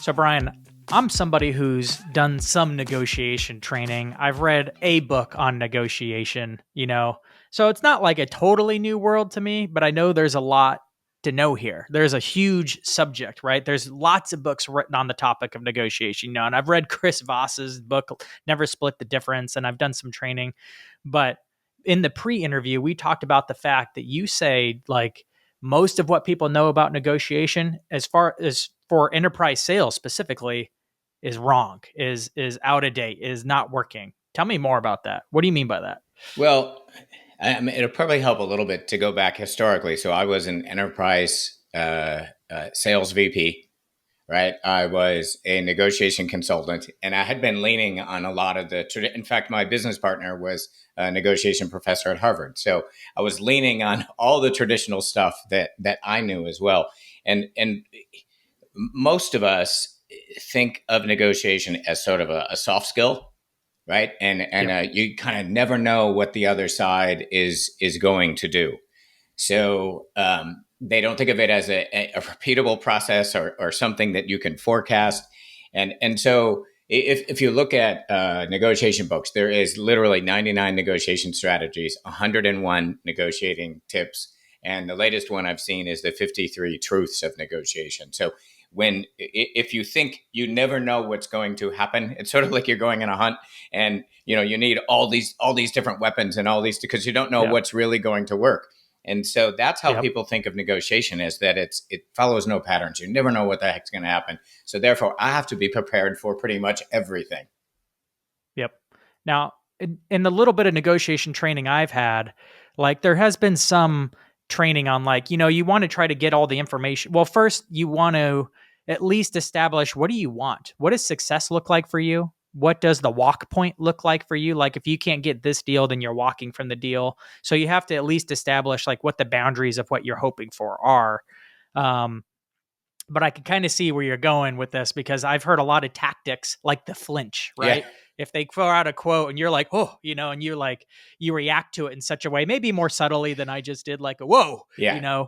So, Brian, I'm somebody who's done some negotiation training. I've read a book on negotiation. So it's not like a totally new world to me, but I know there's a lot to know here. There's a huge subject, right? There's lots of books written on the topic of negotiation, and I've read Chris Voss's book, Never Split the Difference, and I've done some training. But in the pre-interview, we talked about the fact that you say, like, most of what people know about negotiation, as far as for enterprise sales specifically, is wrong, is out of date, is not working. Tell me more about that. What do you mean by that? Well, it'll probably help a little bit to go back historically. So I was an enterprise sales VP, right? I was a negotiation consultant, and I had been leaning on a lot of in fact, my business partner was a negotiation professor at Harvard. So I was leaning on all the traditional stuff that I knew as well. And most of us think of negotiation as sort of a soft skill, right? And Yep. you kind of never know what the other side is going to do. So they don't think of it as a repeatable process or something that you can forecast. And so if you look at negotiation books, there is literally 99 negotiation strategies, 101 negotiating tips. And the latest one I've seen is the 53 truths of negotiation. So if you think you never know what's going to happen, it's sort of like you're going on a hunt, and you need all these different weapons and all these, because you don't know Yep. what's really going to work. And so that's how Yep. people think of negotiation, is that it follows no patterns. You never know what the heck's going to happen. So therefore, I have to be prepared for pretty much everything. Yep. Now, in the little bit of negotiation training I've had, like, there has been some training on, like, you want to try to get all the information. Well, first you want to at least establish, what do you want? What does success look like for you? What does the walk point look like for you? Like, if you can't get this deal, then you're walking from the deal. So you have to at least establish, like, what the boundaries of what you're hoping for are. Um, but I can kind of see where you're going with this, because I've heard a lot of tactics like the flinch, Yeah. right? If they throw out a quote and you're like, oh, and you're like, you react to it in such a way, maybe more subtly than I just did, like a whoa, Yeah.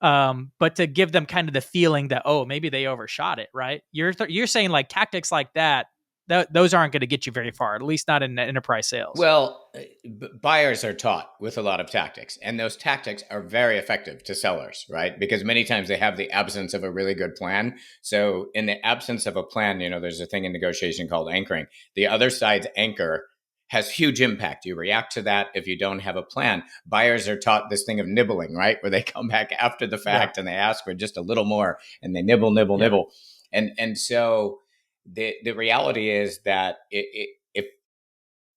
but to give them kind of the feeling that, oh, maybe they overshot it, right? You're saying, like, tactics like that, those aren't going to get you very far, at least not in enterprise sales. Well, buyers are taught with a lot of tactics, and those tactics are very effective to sellers, right? Because many times they have the absence of a really good plan. So, in the absence of a plan, there's a thing in negotiation called anchoring. The other side's anchor has huge impact. You react to that if you don't have a plan. Buyers are taught this thing of nibbling, right? Where they come back after the Yeah. fact and they ask for just a little more, and they nibble, nibble, Yeah. nibble. And so the reality is that if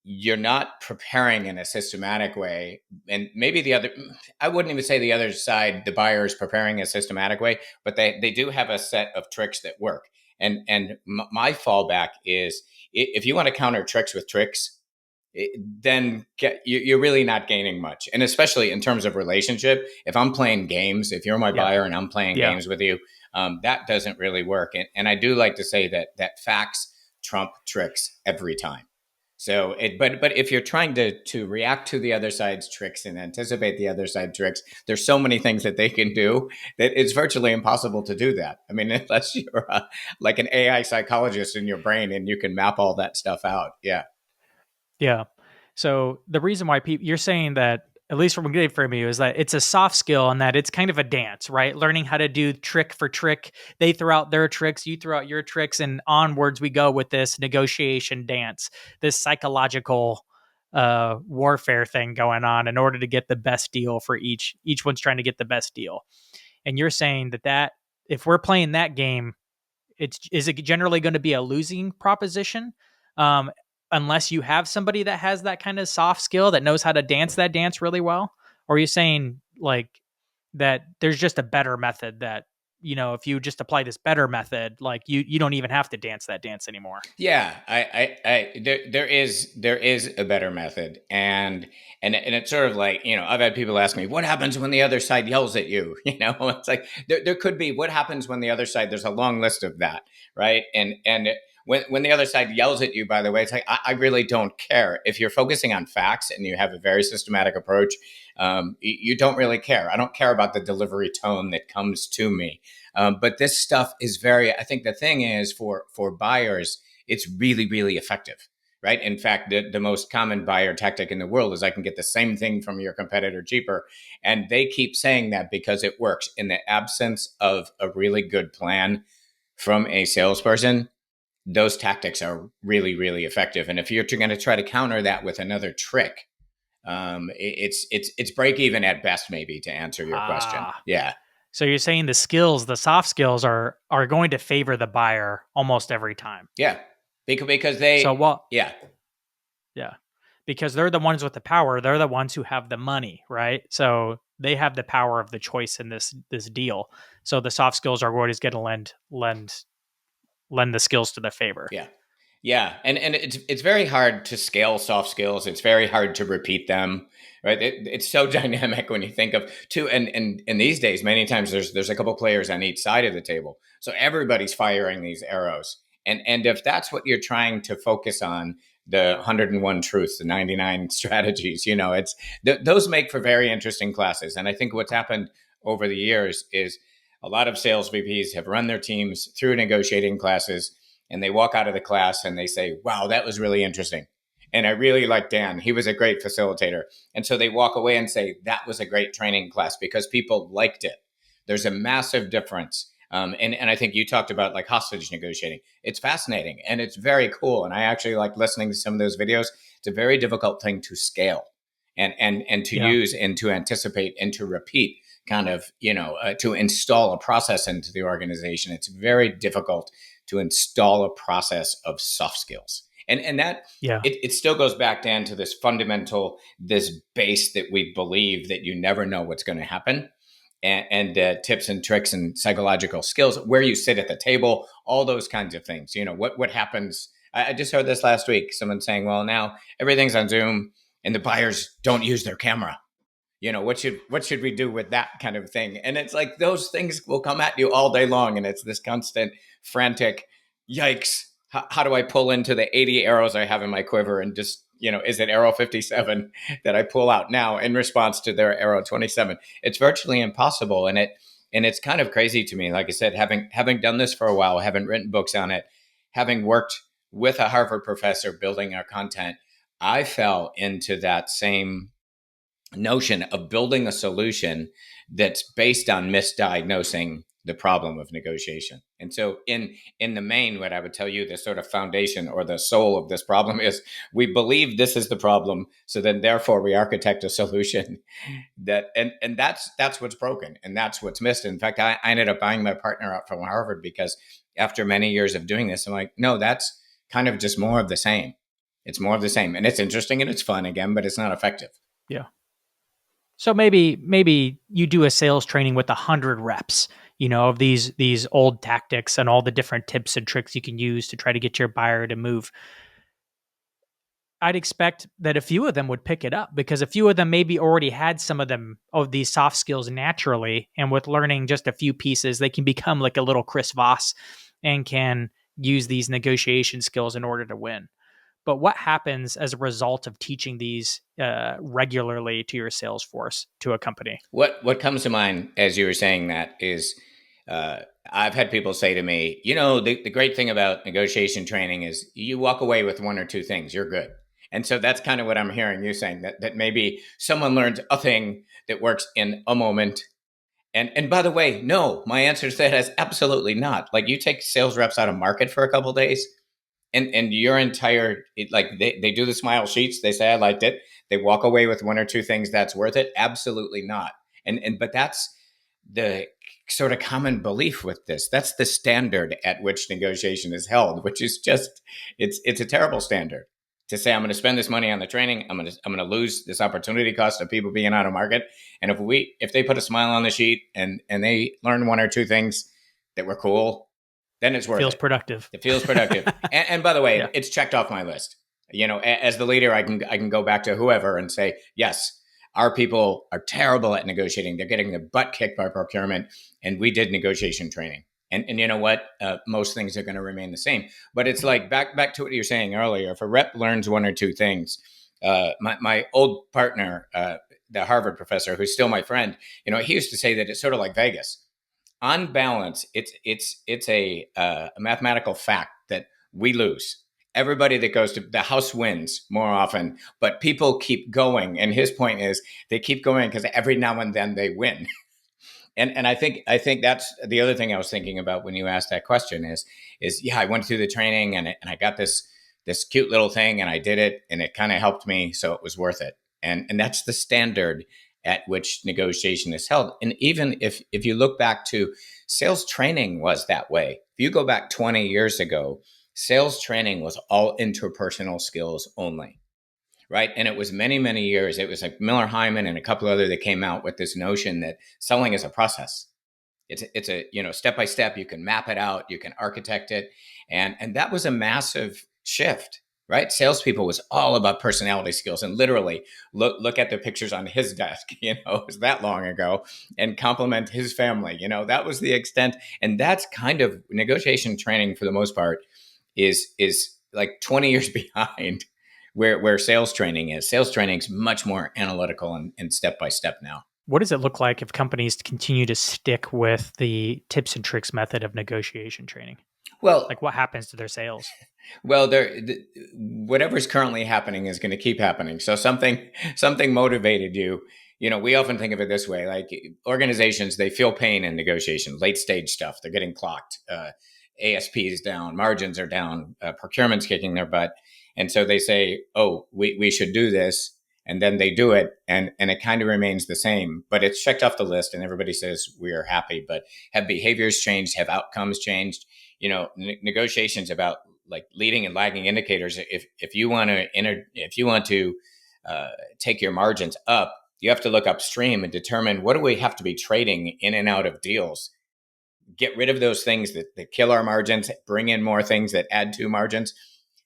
you're not preparing in a systematic way, and maybe I wouldn't even say the other side, the buyer is preparing a systematic way, but they do have a set of tricks that work. And my fallback is, if you want to counter tricks with tricks, then you're really not gaining much. And especially in terms of relationship, if I'm playing games, if you're my Yeah. buyer and I'm playing Yeah. games with you, that doesn't really work. And I do like to say that facts trump tricks every time. So but if you're trying to react to the other side's tricks and anticipate the other side tricks, there's so many things that they can do that it's virtually impossible to do that. I mean, unless you're like an AI psychologist in your brain and you can map all that stuff out. Yeah. Yeah. So the reason why you're saying that, at least from what I from you, is that it's a soft skill and that it's kind of a dance, right? Learning how to do trick for trick. They throw out their tricks, you throw out your tricks, and onwards we go with this negotiation dance, this psychological warfare thing going on in order to get the best deal for each one's trying to get the best deal. And you're saying that if we're playing that game, is it generally going to be a losing proposition? Um, Unless you have somebody that has that kind of soft skill that knows how to dance that dance really well? Or are you saying, like, that there's just a better method that, if you just apply this better method, like, you don't even have to dance that dance anymore? Yeah, there is a better method, and it's sort of like, I've had people ask me, what happens when the other side yells at you? It's like there could be, what happens when the other side, there's a long list of that, right? And when the other side yells at you, by the way, it's like, I really don't care. If you're focusing on facts and you have a very systematic approach, you don't really care. I don't care about the delivery tone that comes to me. But this stuff is very, I think the thing is for buyers, it's really, really effective. Right. In fact, the most common buyer tactic in the world is I can get the same thing from your competitor cheaper. And they keep saying that because it works. In the absence of a really good plan from a salesperson, those tactics are really, really effective. And if you're going to try to counter that with another trick, it's break even at best, maybe, to answer your question. Ah. Yeah, So you're saying the skills, the soft skills are going to favor the buyer almost every time. yeah, because So they, what yeah, yeah. Because they're the ones with the power, they're the ones who have the money, right? So they have the power of the choice in this deal. So the soft skills are always going to lend the skills to their favor. yeah. Yeah, and it's very hard to scale soft skills. It's very hard to repeat them, right? It's so dynamic when you think of two. And these days, many times there's a couple players on each side of the table, so everybody's firing these arrows. And if that's what you're trying to focus on, the 101 truths, the 99 strategies, it's those make for very interesting classes. And I think what's happened over the years is a lot of sales VPs have run their teams through negotiating classes, and they walk out of the class and they say, wow, that was really interesting. And I really like Dan. He was a great facilitator. And so they walk away and say, that was a great training class because people liked it. There's a massive difference. And I think you talked about like hostage negotiating. It's fascinating and it's very cool. And I actually like listening to some of those videos. It's a very difficult thing to scale and to Yeah. use and to anticipate and to repeat, kind of, to install a process into the organization. It's very difficult to install a process of soft skills. And that Yeah. it still goes back down to this fundamental, this base that we believe that you never know what's going to happen. And tips and tricks and psychological skills, where you sit at the table, all those kinds of things. What happens. I just heard this last week. Someone saying, well, now everything's on Zoom and the buyers don't use their camera. What should we do with that kind of thing? And it's like those things will come at you all day long, and it's this constant frantic, yikes, how do I pull into the 80 arrows I have in my quiver, and just, is it arrow 57 that I pull out now in response to their arrow 27? It's virtually impossible. And it's kind of crazy to me. Like I said, having done this for a while, having written books on it, having worked with a Harvard professor building our content, I fell into that same notion of building a solution that's based on misdiagnosing the problem of negotiation. And so in the main, what I would tell you, the sort of foundation or the soul of this problem is we believe this is the problem. So then therefore we architect a solution and that's what's broken and that's what's missed. In fact, I ended up buying my partner out from Harvard because after many years of doing this, I'm like, no, that's kind of just more of the same. It's more of the same. And it's interesting and it's fun again, but it's not effective. Yeah. So maybe you do a sales training with 100 reps, of these old tactics and all the different tips and tricks you can use to try to get your buyer to move. I'd expect that a few of them would pick it up because a few of them maybe already had some of these soft skills naturally, and with learning just a few pieces, they can become like a little Chris Voss and can use these negotiation skills in order to win. But what happens as a result of teaching these regularly to your sales force, to a company? What comes to mind as you were saying that is, I've had people say to me, the great thing about negotiation training is you walk away with one or two things, you're good. And so that's kind of what I'm hearing you saying, that maybe someone learns a thing that works in a moment. And by the way, no, my answer to that is absolutely not. Like, you take sales reps out of market for a couple of days, and your entire like they do the smile sheets, they say I liked it, they walk away with one or two things that's worth it. Absolutely not. And but that's the sort of common belief with this. That's the standard at which negotiation is held, which is just, it's a terrible standard to say I'm going to spend this money on the training, I'm going to lose this opportunity cost of people being out of market. And if they put a smile on the sheet and they learn one or two things that were cool, then it's worth Feels it. productive. It feels productive. And by the way, Yeah. it's checked off my list. As the leader, I can go back to whoever and say, yes, our people are terrible at negotiating. They're getting their butt kicked by procurement, and we did negotiation training. And you know what? Most things are going to remain the same. But it's like back to what you were saying earlier. If a rep learns one or two things, my old partner, the Harvard professor, who's still my friend, he used to say that it's sort of like Vegas. On balance, it's a mathematical fact that we lose. Everybody that goes to the house wins more often, but people keep going. And his point is they keep going because every now and then they win. And I think that's the other thing I was thinking about when you asked that question is yeah, I went through the training and I got this cute little thing and I did it and it kind of helped me, so it was worth it. And that's the standard at which negotiation is held. And even if you look back to sales training was that way. If you go back 20 years ago, sales training was all interpersonal skills only, right? And it was many, many years. It was like Miller Hyman and a couple other that came out with this notion that selling is a process. It's a step by step. You can map it out. You can architect it, and that was a massive shift, right? Salespeople was all about personality skills, and literally look at the pictures on his desk. It was that long ago, and compliment his family. That was the extent, and that's kind of negotiation training for the most part is like 20 years behind where sales training is. Sales training is much more analytical and step by step now. What does it look like if companies continue to stick with the tips and tricks method of negotiation training? Well, Like what happens to their sales? Well, whatever's currently happening is going to keep happening. So something motivated you. We often think of it this way: like organizations, they feel pain in negotiation, late stage stuff. They're getting clocked. ASP is down, margins are down, procurement's kicking their butt, and so they say, "Oh, we should do this," and then they do it, and it kind of remains the same, but it's checked off the list, and everybody says we are happy. But have behaviors changed? Have outcomes changed? Negotiations about like leading and lagging indicators. If you want to take your margins up, you have to look upstream and determine what do we have to be trading in and out of deals. Get rid of those things that kill our margins. Bring in more things that add to margins.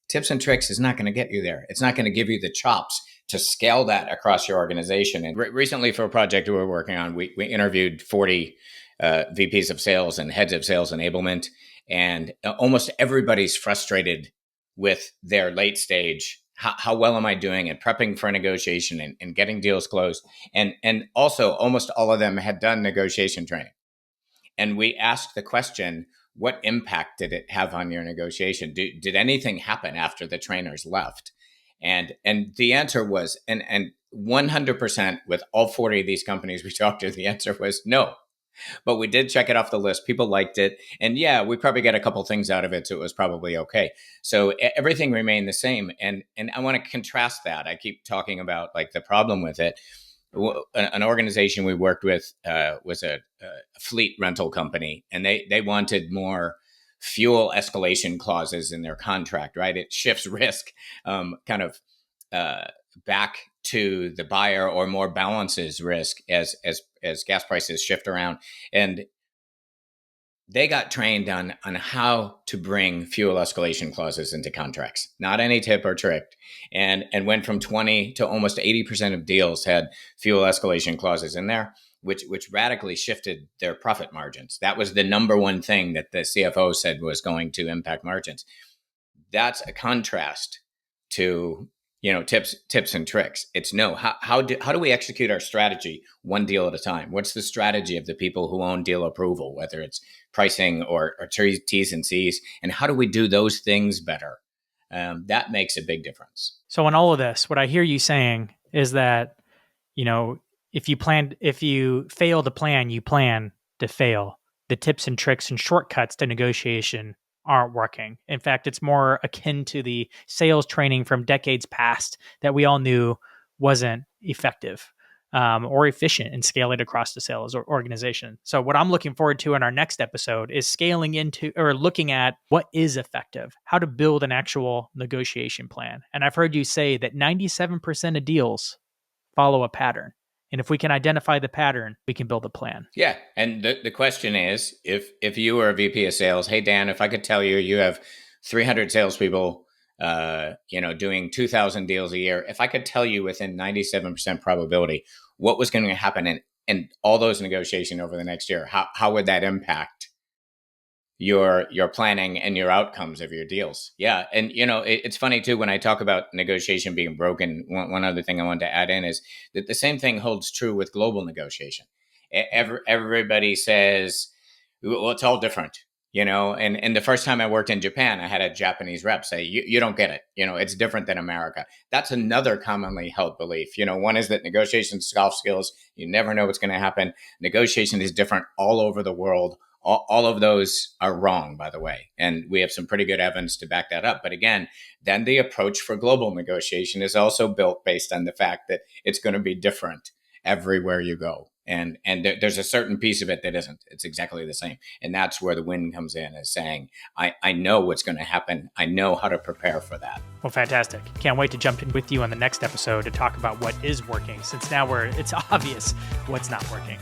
Tips and tricks is not going to get you there. It's not going to give you the chops to scale that across your organization. And recently, for a project we were working on, we interviewed 40 VPs of sales and heads of sales enablement. And almost everybody's frustrated with their late stage. How well am I doing at prepping for a negotiation and getting deals closed? And also, almost all of them had done negotiation training. And we asked the question, what impact did it have on your negotiation? Did anything happen after the trainers left? And the answer was, and 100% with all 40 of these companies we talked to, the answer was no. But we did check it off the list. People liked it. And yeah, we probably got a couple things out of it, so it was probably okay. So everything remained the same. And I want to contrast that. I keep talking about like the problem with it. An organization we worked with was a fleet rental company, and they wanted more fuel escalation clauses in their contract, right? It shifts risk kind of back to the buyer, or more balances risk as gas prices shift around. And they got trained on how to bring fuel escalation clauses into contracts, not any tip or trick, and went from 20 to almost 80% of deals had fuel escalation clauses in there, which radically shifted their profit margins. That was the number one thing that the CFO said was going to impact margins. That's a contrast to tips and tricks. It's no, how do we execute our strategy one deal at a time? What's the strategy of the people who own deal approval, whether it's pricing or T's and C's, and how do we do those things better? That makes a big difference. So in all of this, what I hear you saying is that, if you fail to plan, you plan to fail. The tips and tricks and shortcuts to negotiation aren't working. In fact, it's more akin to the sales training from decades past that we all knew wasn't effective or efficient in scaling across the sales organization. So what I'm looking forward to in our next episode is scaling into or looking at what is effective, how to build an actual negotiation plan. And I've heard you say that 97% of deals follow a pattern. And if we can identify the pattern, we can build a plan. Yeah. And the question is, if you were a VP of sales, hey, Dan, if I could tell you have 300 salespeople, doing 2,000 deals a year, if I could tell you within 97% probability what was going to happen in all those negotiations over the next year, how would that impact your planning and your outcomes of your deals. Yeah, and it's funny too when I talk about negotiation being broken. One other thing I wanted to add in is that the same thing holds true with global negotiation. Everybody says, well, it's all different. And the first time I worked in Japan, I had a Japanese rep say, you don't get it. It's different than America. That's another commonly held belief. One is that negotiation is soft skills. You never know what's going to happen. Negotiation is different all over the world. All of those are wrong, by the way. And we have some pretty good evidence to back that up. But again, then the approach for global negotiation is also built based on the fact that it's going to be different everywhere you go. And there's a certain piece of it that isn't. It's exactly the same. And that's where the win comes in, is saying, I know what's going to happen. I know how to prepare for that. Well, fantastic. Can't wait to jump in with you on the next episode to talk about what is working, since now it's obvious what's not working.